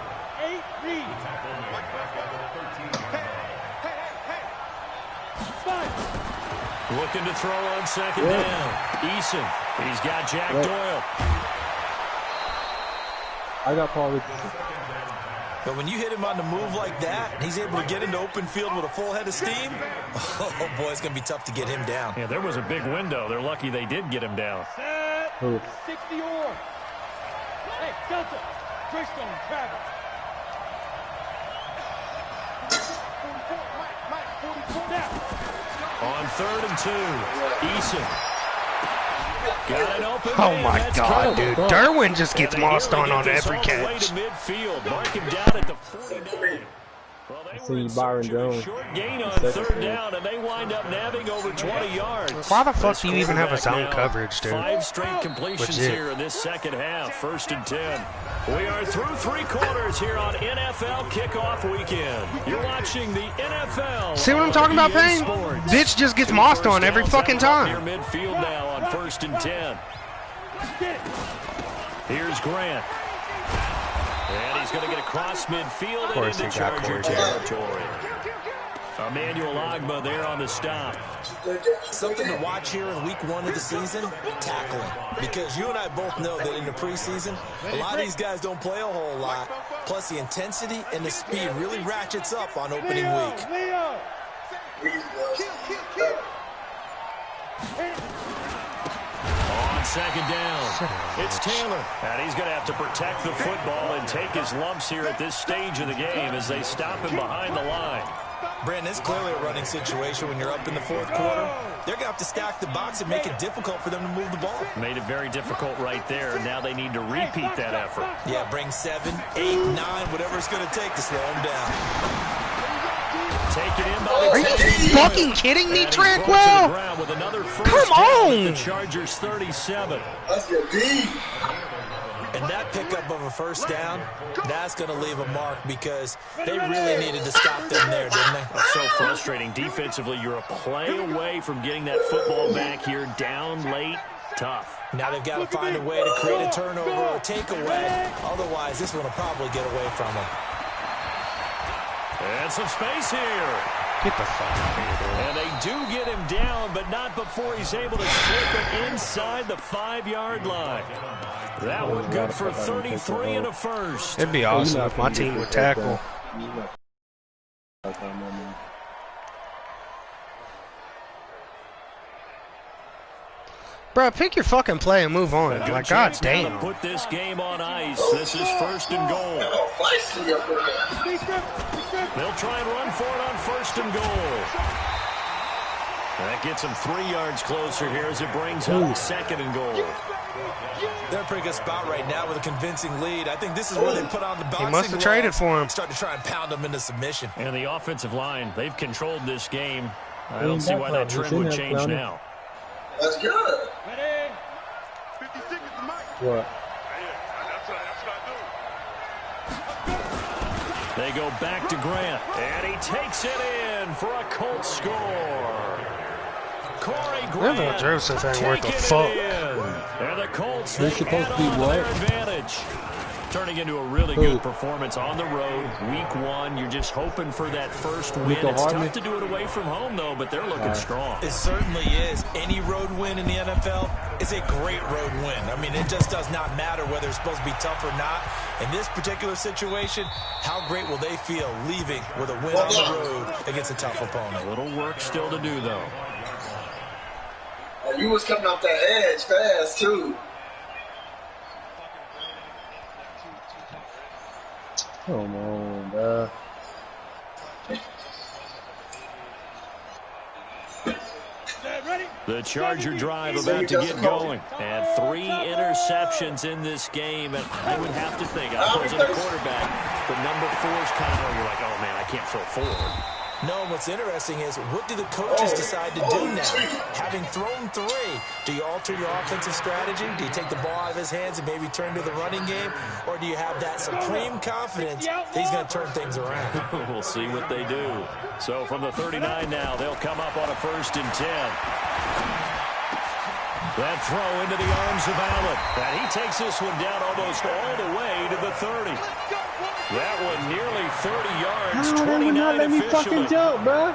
Speaker 5: Looking to throw on 2nd down. Eason. He's got Jack Doyle.
Speaker 8: I got Paul Richardson.
Speaker 6: But when you hit him on the move like that, and he's able to get into open field with a full head of steam, oh, boy, it's going to be tough to get him down.
Speaker 5: Yeah, there was a big window. They're lucky they did get him down.
Speaker 7: 60 or. Hey, Delta. Treystone, Travis. 44 now.
Speaker 5: On 3rd and 2, Eason. Got an open
Speaker 1: Oh
Speaker 5: man.
Speaker 1: my
Speaker 5: That's
Speaker 1: God,
Speaker 5: covered.
Speaker 1: dude. Derwin just gets
Speaker 5: And they
Speaker 1: mossed
Speaker 5: nearly
Speaker 1: on
Speaker 5: get this
Speaker 1: every
Speaker 5: all the way
Speaker 1: catch.
Speaker 5: to midfield. Mark him down at the 49. Well, they were in
Speaker 8: Byron
Speaker 5: search of a
Speaker 8: Jones.
Speaker 5: short gain on 3rd down, and they wind up nabbing over 20 yards.
Speaker 1: Why the fuck
Speaker 5: This
Speaker 1: do you even have a zone
Speaker 5: quarterback now,
Speaker 1: coverage, dude?
Speaker 5: 5 straight completions
Speaker 1: Legit.
Speaker 5: here in this 2nd half, 1st and 10. We are through 3 quarters here on NFL Kickoff Weekend. You're watching the NFL.
Speaker 1: See what I'm talking about,
Speaker 5: EA
Speaker 1: Payne?
Speaker 5: Sports.
Speaker 1: Bitch just gets
Speaker 5: 2
Speaker 1: mossed on
Speaker 5: first
Speaker 1: every
Speaker 5: downs
Speaker 1: fucking
Speaker 5: set up
Speaker 1: time.
Speaker 5: Near midfield now on 1st and 10. Here's Grant. And he's going to get across midfield and
Speaker 1: course
Speaker 5: into
Speaker 1: he got
Speaker 5: Charger
Speaker 1: Corey Taylor.
Speaker 5: territory. Emmanuel Agba there on the stop.
Speaker 6: Something to watch here in week 1 of the season, tackling. Because you and I both know that in the preseason, a lot of these guys don't play a whole lot. Plus the intensity and the speed really ratchets up on opening week.
Speaker 5: On 2nd down, it's Taylor. And he's going to have to protect the football and take his lumps here at this stage of the game as they stop him behind the line.
Speaker 6: Brandon, it's clearly a running situation when you're up in the 4th quarter. They're going to have to stack the box and make it difficult for them to move the ball.
Speaker 5: Made it very difficult right there. Now they need to repeat that effort.
Speaker 6: Yeah, bring 7, 8, 9, whatever it's going to take to slow them down.
Speaker 5: Take it in by the
Speaker 1: Are you fucking kidding me,
Speaker 5: And he's brought to the
Speaker 1: Tranquil?
Speaker 5: ground with another first
Speaker 1: Come
Speaker 5: down at
Speaker 1: on!
Speaker 5: The Chargers 37.
Speaker 6: And that pickup of a 1st down, that's going to leave a mark because they really needed to stop them there, didn't they?
Speaker 5: That's so frustrating. Defensively, you're a play away from getting that football back here down late. Tough.
Speaker 6: Now they've got to find a way to create a turnover or takeaway. Otherwise, this one will probably get away from them.
Speaker 5: And some space here.
Speaker 1: Get the fuck out of here, dude.
Speaker 5: And they do get him down, but not before he's able to slip it inside the 5-yard line. That one good for 33 and a first.
Speaker 1: It'd be awesome if my team would tackle. Bro, pick your fucking play and move on. Like, god damn.
Speaker 5: Put this game on ice. This is 1st and goal. They'll try and run for it on 1st and goal. That gets them 3 yards closer here as it brings up 2nd and goal.
Speaker 6: They're in a pretty good spot right now with a convincing lead. I think this is where they put on the boxing.
Speaker 1: He must have traded for him.
Speaker 6: Start to try and pound him into submission.
Speaker 5: And the offensive line, they've controlled this game. I don't see why that trend would change now.
Speaker 10: That's good.
Speaker 7: Ready? 50 seconds to Mike.
Speaker 8: What?
Speaker 5: They go back to Grant, and he takes it in for a Colts score. Corey Grant
Speaker 1: Joseph ain't worth a
Speaker 5: taking
Speaker 1: fuck.
Speaker 5: it in. And the Colts,
Speaker 8: They're
Speaker 5: they
Speaker 8: supposed
Speaker 5: add
Speaker 8: to be
Speaker 5: on to
Speaker 8: what?
Speaker 5: their advantage. Turning into a really good performance on the road. Week 1, you're just hoping for that first win. It's tough to do it away from home, though, but they're looking strong.
Speaker 6: It certainly is. Any road win in the NFL is a great road win. I mean, it just does not matter whether it's supposed to be tough or not. In this particular situation, how great will they feel leaving with a win on the road against a tough opponent?
Speaker 5: A little work still to do, though.
Speaker 10: And you was coming off that edge fast, too.
Speaker 8: Come on, bro.
Speaker 5: The Charger drive about to get going. And 3 interceptions in this game. And I would have to think, I was a quarterback, the number 4's kind of where you're like, oh, man, I can't throw forward.
Speaker 6: No, what's interesting is what do the coaches decide to do now? Having thrown 3, do you alter your offensive strategy? Do you take the ball out of his hands and maybe turn to the running game? Or do you have that supreme confidence that he's going to turn things around?
Speaker 5: We'll see what they do. So from the 39 now, they'll come up on a 1st and 10. That throw into the arms of Allen. And he takes this one down almost all the way to the 30. That one nearly 30 yards, 29
Speaker 8: let me fucking jump, bro.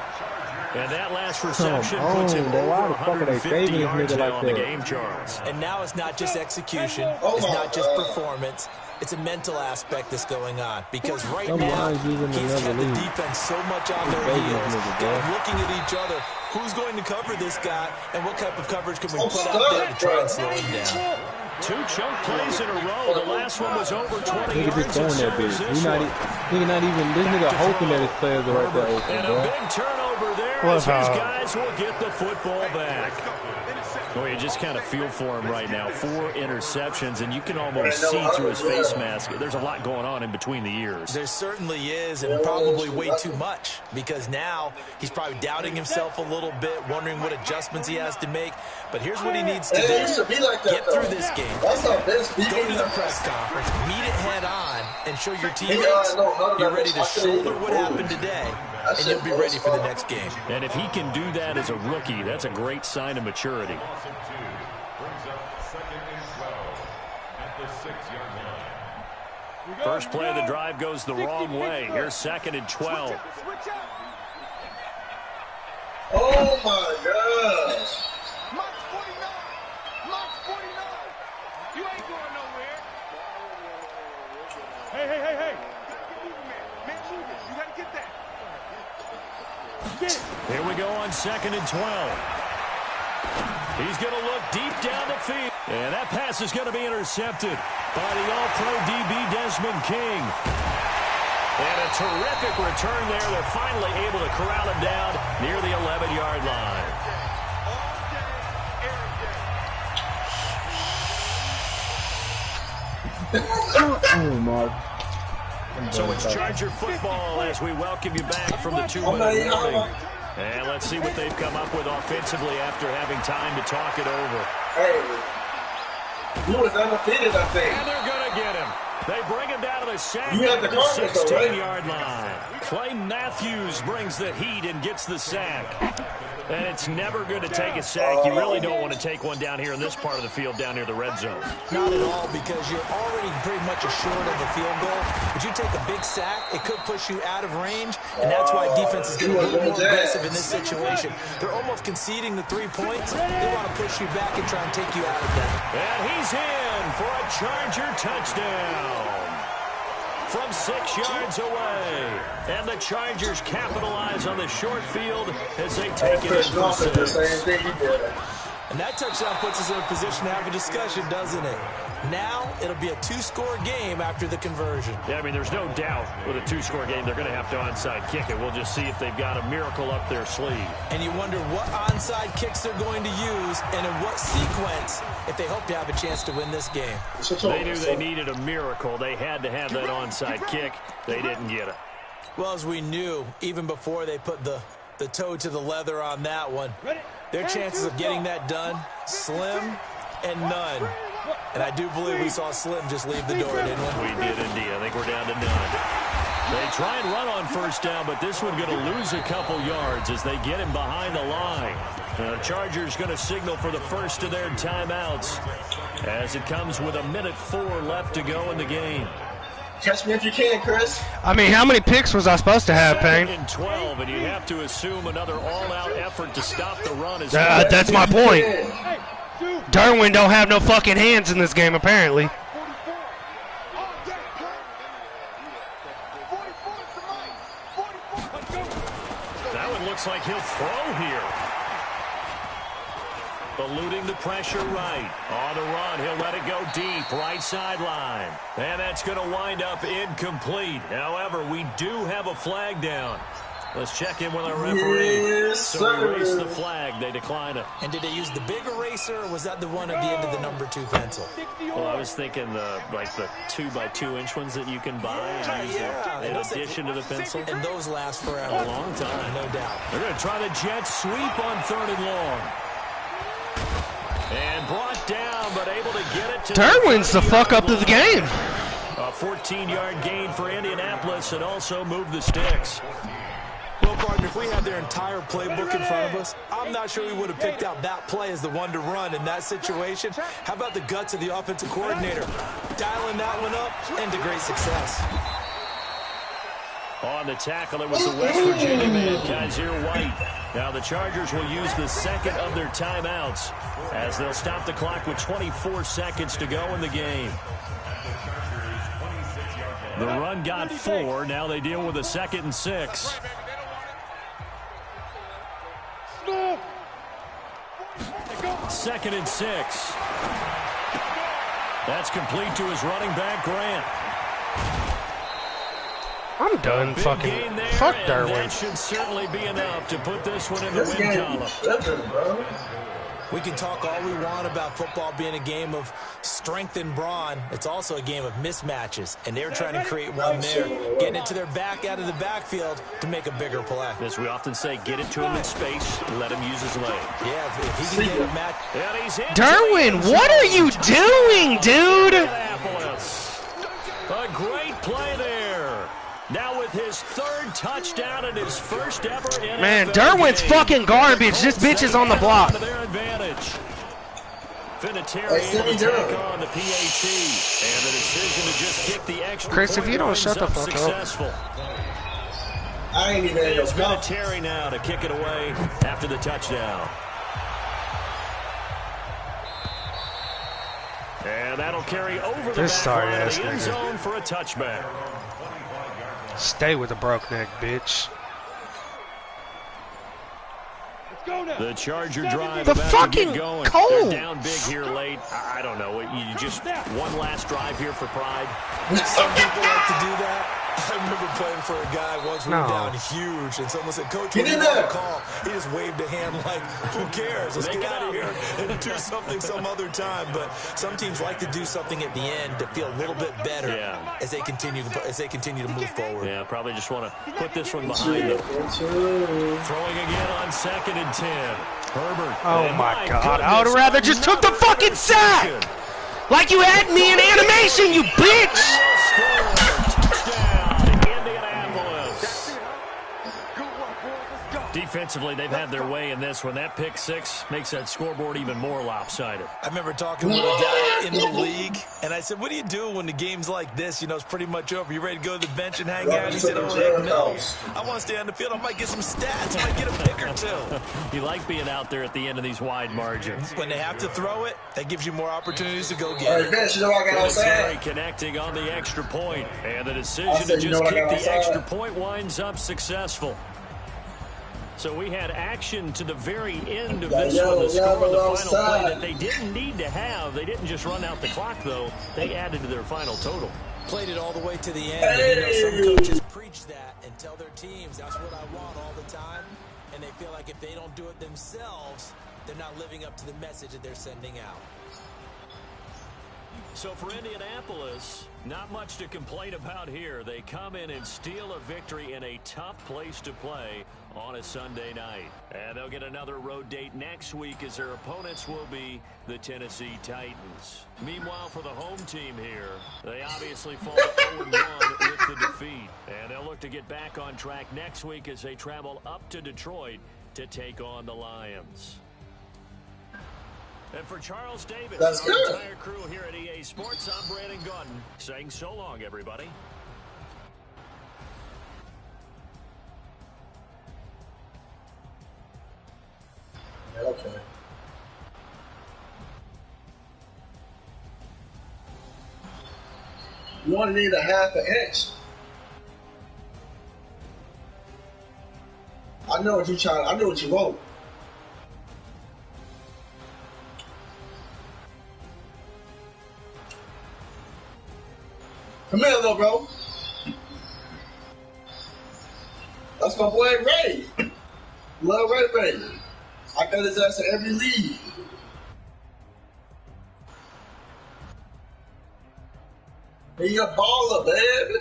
Speaker 5: And that last reception puts him over 150 yards now on the game, Charles.
Speaker 6: And now it's not just execution. It's not just performance. It's a mental aspect that's going on. Because right now, he's had the defense so much on their heels. They're looking at each other. Who's going to cover this guy? And what type of coverage can we put out there to try and slow him down?
Speaker 5: 2 chunk plays in a row. The last one was over 20 yards.
Speaker 8: Just throwing that bitch. He's not even, this nigga hoping that his players are right there open,
Speaker 5: and
Speaker 8: bro.
Speaker 5: a big turnover there as his guys will get the football back. Well, you just kind of feel for him right now. 4 interceptions, and you can almost see through his face mask. There's a lot going on in between the ears.
Speaker 6: There certainly is, and probably way too much, because now he's probably doubting himself a little bit, wondering what adjustments he has to make. But here's what he needs to do. Get through this game. Go to the press conference, meet it head on, and show your teammates you're ready to shoulder what happened today, and you'll be ready for the next game.
Speaker 5: And if he can do that as a rookie, that's a great sign of maturity. First play of the drive goes the wrong way. Here's 2nd and 12.
Speaker 10: Oh, my gosh.
Speaker 7: Mark 49. Mark 49. You ain't going nowhere. Hey. Man, move it. You got to get that. Get it.
Speaker 5: Here we go on 2nd and 12. He's going to look deep down the field. And that pass is going to be intercepted by the All-Pro DB Desmond King. And a terrific return there. They're finally able to corral him down near the 11-yard line.
Speaker 8: Oh, my.
Speaker 5: So it's Charger football as we welcome you back from the 2-minute warning. And let's see what they've come up with offensively after having time to talk it over.
Speaker 10: Hey, he was undefeated, I think.
Speaker 5: And they're going to get him. They bring him down to the sack
Speaker 10: You had
Speaker 5: at
Speaker 10: the
Speaker 5: the
Speaker 10: Cardinals, though, right?
Speaker 5: 16-yard line. Clay Matthews brings the heat and gets the sack. And it's never good to take a sack. You really don't want to take one down here in this part of the field, down near the red zone.
Speaker 6: Not at all, because you're already pretty much assured of a field goal. But you take a big sack, it could push you out of range, and that's why defense is getting a little more aggressive in this situation. They're almost conceding the 3 points. They want to push you back and try and take you out of that.
Speaker 5: And he's in for a Charger touchdown from 6 yards away. And the Chargers capitalize on the short field as they take it in for 6.
Speaker 6: And that touchdown puts us in a position to have a discussion, doesn't it? Now, it'll be a 2-score game after the conversion.
Speaker 5: Yeah, I mean, there's no doubt with a 2-score game, they're going to have to onside kick it. We'll just see if they've got a miracle up their sleeve.
Speaker 6: And you wonder what onside kicks they're going to use and in what sequence if they hope to have a chance to win this game.
Speaker 5: They knew they needed a miracle. They had to have that onside kick. They didn't get it.
Speaker 6: Well, as we knew, even before they put the toe to the leather on that one, their chances of getting that done, slim and none. And I do believe we saw Slim just leave the door, didn't we?
Speaker 5: We did indeed. I think we're down to none. They try and run on first down, but this one going to lose a couple yards as they get him behind the line. The Chargers going to signal for the first of their timeouts as it comes with 1:04 left to go in the game.
Speaker 10: Catch me if you can, Chris.
Speaker 1: I mean, how many picks was I supposed to have, Payne?
Speaker 5: 2nd and 12, and you have to assume another all-out effort to stop the run.
Speaker 1: That's my point. Derwin don't have no fucking hands in this game, apparently.
Speaker 5: That one looks like he'll throw here. Eluding the pressure right. On the run, he'll let it go deep, right sideline. And that's going to wind up incomplete. However, we do have a flag down. Let's check in with our referee.
Speaker 10: Yes,
Speaker 5: so we erase the flag. They decline it.
Speaker 6: And did they use the big eraser, or was that the one at the end of the number 2 pencil?
Speaker 5: Well, I was thinking the 2x2-inch ones that you can buy in addition to the pencil.
Speaker 6: And those last forever.
Speaker 5: A long time.
Speaker 6: No doubt.
Speaker 5: They're going to try the jet sweep on 3rd and long. And brought down, but able to get it to
Speaker 1: Derwin's the fuck up to the game.
Speaker 5: A 14-yard gain for Indianapolis and also move the sticks.
Speaker 6: Well, partner, if we had their entire playbook in front of us, I'm not sure we would have picked out that play as the one to run in that situation. How about the guts of the offensive coordinator? Dialing that one up and to great success.
Speaker 5: On the tackle, it was the West Virginia man, Kaiser White. Now the Chargers will use the second of their timeouts as they'll stop the clock with 24 seconds to go in the game. The run got 4. Now they deal with a 2nd and 6. Second and 6. That's complete to his running back, Grant.
Speaker 1: I'm done fucking. Fuck Derwin.
Speaker 5: That should certainly be enough to put this one in the win column.
Speaker 6: We can talk all we want about football being a game of strength and brawn. It's also a game of mismatches, and they're trying to create one there, getting it to their back out of the backfield to make a bigger play.
Speaker 5: As we often say, get it to him in space, let him use his leg.
Speaker 6: Yeah, if he can get a match.
Speaker 1: Derwin, what are you doing, dude?
Speaker 5: A great play there. Now with his 3rd touchdown and his first ever NFL
Speaker 1: Man, Derwin's
Speaker 5: game.
Speaker 1: Fucking garbage. This bitch is on the block.
Speaker 5: Their advantage. Vinatieri able to take on the PAT. And the decision to just kick the extra
Speaker 1: Chris, if you don't shut the fuck
Speaker 5: successful.
Speaker 10: I ain't even
Speaker 5: It's Vinatieri now to kick it away after the touchdown. And that'll carry over the back line of the end zone for a touchback.
Speaker 1: Stay with the broke neck, bitch.
Speaker 5: The Charger drive
Speaker 1: the
Speaker 5: about
Speaker 1: fucking
Speaker 5: to get going.
Speaker 1: cold.
Speaker 5: They're down big here late. I don't know. You just one last drive here for pride.
Speaker 6: Some people like to do that. I remember playing for a guy once we were down huge, and someone said, "Coach, what do you want to call?" He just waved a hand like, "Who cares? Let's get out of here and do something some other time." But some teams like to do something at the end to feel a little bit better as they continue to move forward.
Speaker 5: Yeah, probably just want to put this one behind them. Throwing again on 2nd and 10. Herbert.
Speaker 1: Oh my God! I would rather just took the fucking sack, like you had me in animation, you bitch.
Speaker 5: defensively, they've had their way in this one. That pick six makes that scoreboard even more lopsided.
Speaker 6: I remember talking with a guy in the league, and I said, what do you do when the game's like this? You know, it's pretty much over. You ready to go to the bench and hang out? He said, oh, heck no. I want to stay on the field. I might get some stats. I might get a pick or two.
Speaker 5: You like being out there at the end of these wide margins.
Speaker 6: When they have to throw it, that gives you more opportunities to go get it.
Speaker 5: Terry connecting on the extra point, and the decision to just kick the extra point winds up successful. So we had action to the very end of this one, the score of the final play that they didn't need to have. They didn't just run out the clock, though. They added to their final total.
Speaker 6: Played it all the way to the end. And, you know, some coaches preach that and tell their teams, that's what I want all the time. And they feel like if they don't do it themselves, they're not living up to the message that they're sending out.
Speaker 5: So for Indianapolis, not much to complain about here. They come in and steal a victory in a tough place to play on a Sunday night. And they'll get another road date next week as their opponents will be the Tennessee Titans. Meanwhile, for the home team here, they obviously fall 0-1 with the defeat. And they'll look to get back on track next week as they travel up to Detroit to take on the Lions. And for Charles Davis, our entire crew here at EA Sports, I'm Brandon Gordon saying so long, everybody.
Speaker 10: Okay. You only need a half an inch. I know what you're trying. I know what you want. Come here, little bro. That's my boy Ray. Love Ray. I got his ass in every league. He a baller, baby.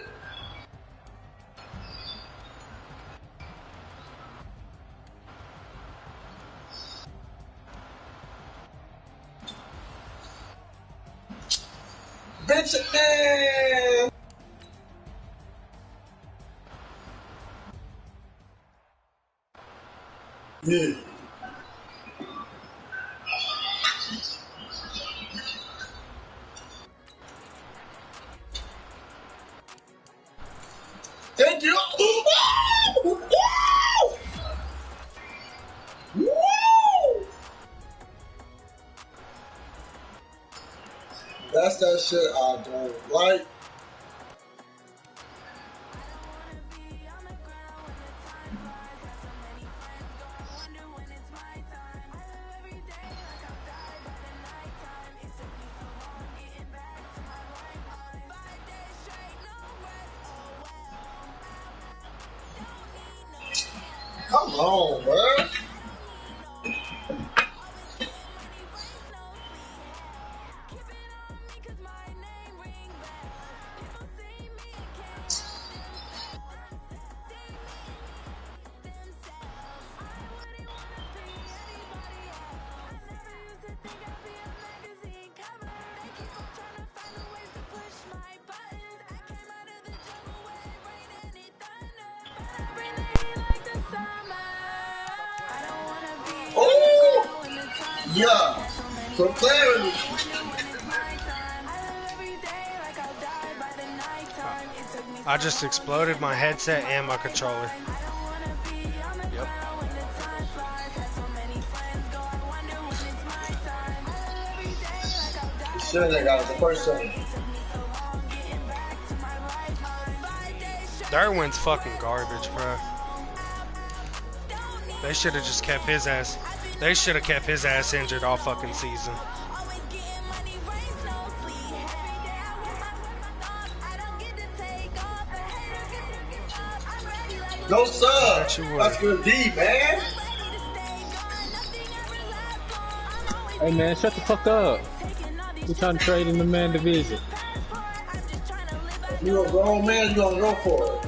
Speaker 10: Bitch, man. Yeah. Thank you. Woo! Woo! That's that shit I don't like. Come on, bro. Yeah, for clarity.
Speaker 1: I just exploded my headset and my controller. Yep.
Speaker 10: Sure, that got the first one.
Speaker 1: Derwin's fucking garbage, bro. They should have just kept his ass. They should have kept his ass injured all fucking season.
Speaker 10: No sir. That's good D, man.
Speaker 8: Hey man, shut the fuck up. We're trying to trade in the man division.
Speaker 10: You a grown man, you gonna go for it.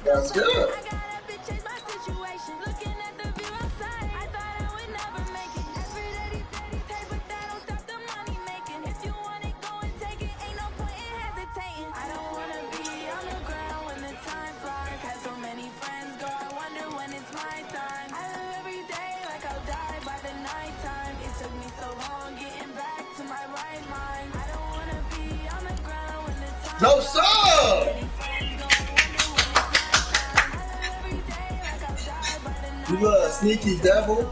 Speaker 10: That's good. No sub. You little sneaky devil.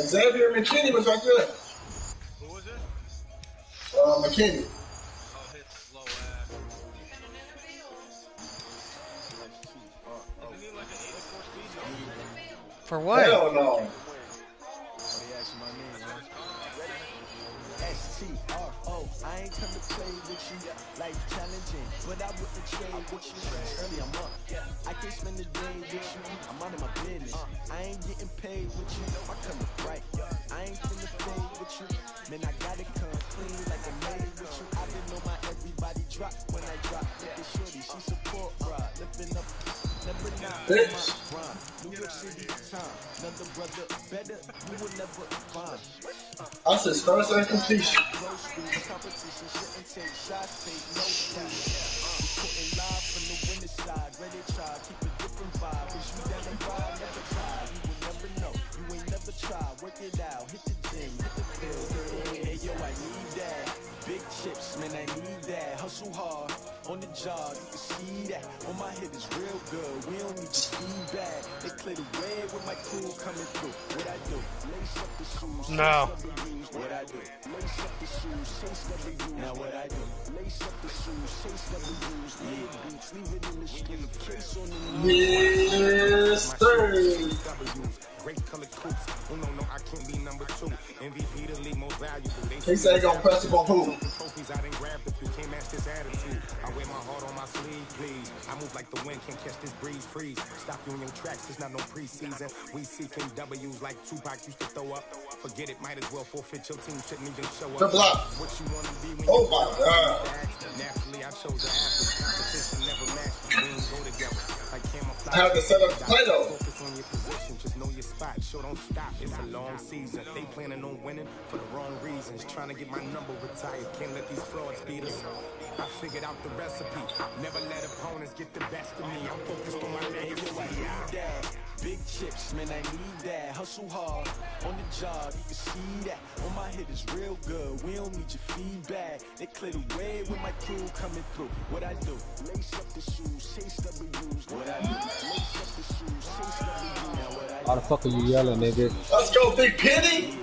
Speaker 10: Xavier McKinney was right there.
Speaker 2: Who was it?
Speaker 10: McKinney.
Speaker 2: Oh, his slow ass. Isn't he like an 84 speed? No?
Speaker 1: For what?
Speaker 10: Hell no.
Speaker 11: STRO, I ain't come to play with you. Life challenging, but I wouldn't trade with you. Early I'm up, I can spend the day with you. I'm out of my business, I ain't getting paid with you. I come to right, I ain't finna fade with you. Man, I gotta come clean like a maid with you. I didn't know my everybody drop when I drop. Look at shorty, she support rod, lifting up. Number 9, New York City time. Another brother better, you will never find.
Speaker 10: That's his first and completion.
Speaker 11: Competition shouldn't take shots, take no shots. Putting live from the winner's side, ready to try, keep a different vibe. Wish you down the ride, never try. You will never know, you ain't never try. Work it out, hit the gym, hit the field. Hey yo, I need that. Big chips, man, I need that. Hustle hard, on the job, you can see that. On my head is real good, we don't need your feedback. They clear the way with my crew coming through. What I do, lace up the shoes.
Speaker 1: No.
Speaker 11: What I do, lace up the shoes, chase W's. Now what I do, lace up the shoes, chase W's. Leave beats, leave it in the street. Case on the
Speaker 10: Yes, sir.
Speaker 12: Great color coops. Oh no, I can't be number 2. MVP the league most valuable.
Speaker 10: He said he gonna press him on who?
Speaker 12: Trophies I didn't grab the few. Can't match this attitude. I wear my heart on my sleeve, please. I move like the wind, can't catch this breeze. Freeze. Stop you in your tracks. It's not no preseason. We seeking W's like Tupac used to throw up. Forget it, might as well forfeit. Your team shouldn't even show up.
Speaker 10: The block.
Speaker 12: What you wanna be when
Speaker 10: Oh
Speaker 12: you
Speaker 10: my God.
Speaker 12: Naturally, I chose an athlete. Competition never matched. We ain't go together. Like camouflage.
Speaker 10: Have to set up the play though.
Speaker 12: Focus on your position. Just know your spot. Show don't stop. It's a long season. They planning on winning for the wrong reasons. Trying to get my number retired. Can't let these frauds beat us. I figured out the recipe. Never let opponents get the best of me. I'm focused on my legacy.
Speaker 11: Big chips, man, I need that. Hustle hard, on the job, you can see that. On my head is real good, we don't need your feedback. They clear the way with my crew coming through. What I do, lace up the shoes, chase W's. What I do, lace up the shoes, chase W's. Now what I do.
Speaker 8: Why the fuck are you yelling, nigga?
Speaker 10: Let's go, Big Penny.